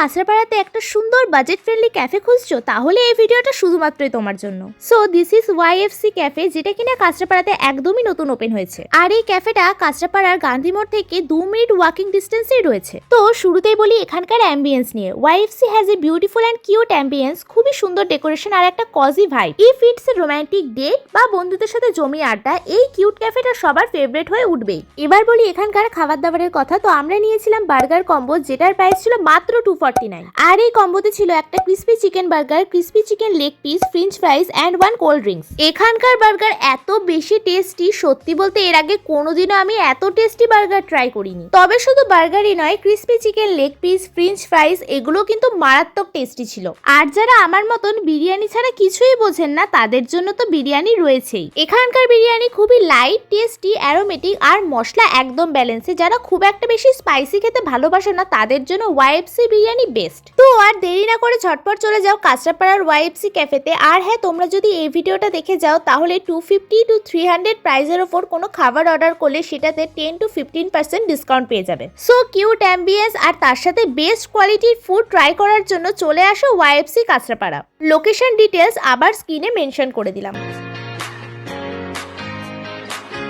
কাঁচরাপাড়াতে একটা সুন্দর budget friendly cafe খুঁজছো, তাহলে এই ভিডিওটা শুধুমাত্রই তোমার জন্য। So this is YFC cafe, যেটা কিনা কাঁচরাপাড়াতে একদমই নতুন ওপেন হয়েছে। আর এই ক্যাফেটা কাঁচরাপাড়ার গান্ধী মোড় থেকে 2 মিনিট ওয়াকিং ডিস্টেন্সেই রয়েছে। তো শুরুতেই বলি এখানকার অ্যাম্বিয়েন্স নিয়ে। YFC has a beautiful and cute ambience, খুবই সুন্দর ডেকোরেশন আর একটা cosy vibe. If it's a romantic date বা বন্ধুদের সাথে জমি আড্ডা, এই কিউট ক্যাফেটা সবার ফেভারিট হয়ে উঠবেই। এবার বলি এখানকার খাবার দাবারের কথা। তো আমরা নিয়েছিলাম বার্গার কম্বো, যেটার প্রাইস ছিল মাত্র 249। আর এই কম্বোতে ছিল একটা crispy chicken burger, crispy chicken leg piece, French ফ্রাইজ and 1 cold drinks. এখানকার বার্গার এত বেশি টেস্টি, সত্যি বলতে এর আগে কোনোদিনও আমি এত টেস্টি বার্গার ট্রাই করিনি। তবে শুধু বার্গারই নয়, crispy chicken leg piece, French ফ্রাইজ এগুলো কিন্তু মারাত্মক টেস্টি ছিল। আর যারা আমার মতন বিরিয়ানি ছাড়া কিছুই বোঝেন না, তাদের জন্য তো বিরিয়ানি রয়েছেই। এখানকার বিরিয়ানি খুবই লাইট, টেস্টি, অ্যারোমেটিক আর মশলা একদম ব্যালেন্সে। যারা খুব একটা বেশি স্পাইসি খেতে ভালোবাসে না, তাদের জন্য YFC বিরিয়ানি বেস্ট। তো আর দেরি না করে ঝটপট চলে যাও কাঁচরাপাড়ার YFC ক্যাফেতে। আর হ্যাঁ, তোমরা যদি এই ভিডিওটা দেখে যাও, তাহলে 250 to 300 প্রাইসের ওপর কোনো খাবার অর্ডার করলে সেটাতে 10 to 15% ডিসকাউন্ট পেয়ে যাবে। সো কিউট অ্যাম্বিয়েন্স আর তার সাথে বেস্ট কোয়ালিটির ফুড ট্রাই করার জন্য চলে আসো YFC কাঁচরাপাড়া। লোকেশন ডিটেলস আবার স্ক্রিনে মেনশন করে দিলাম।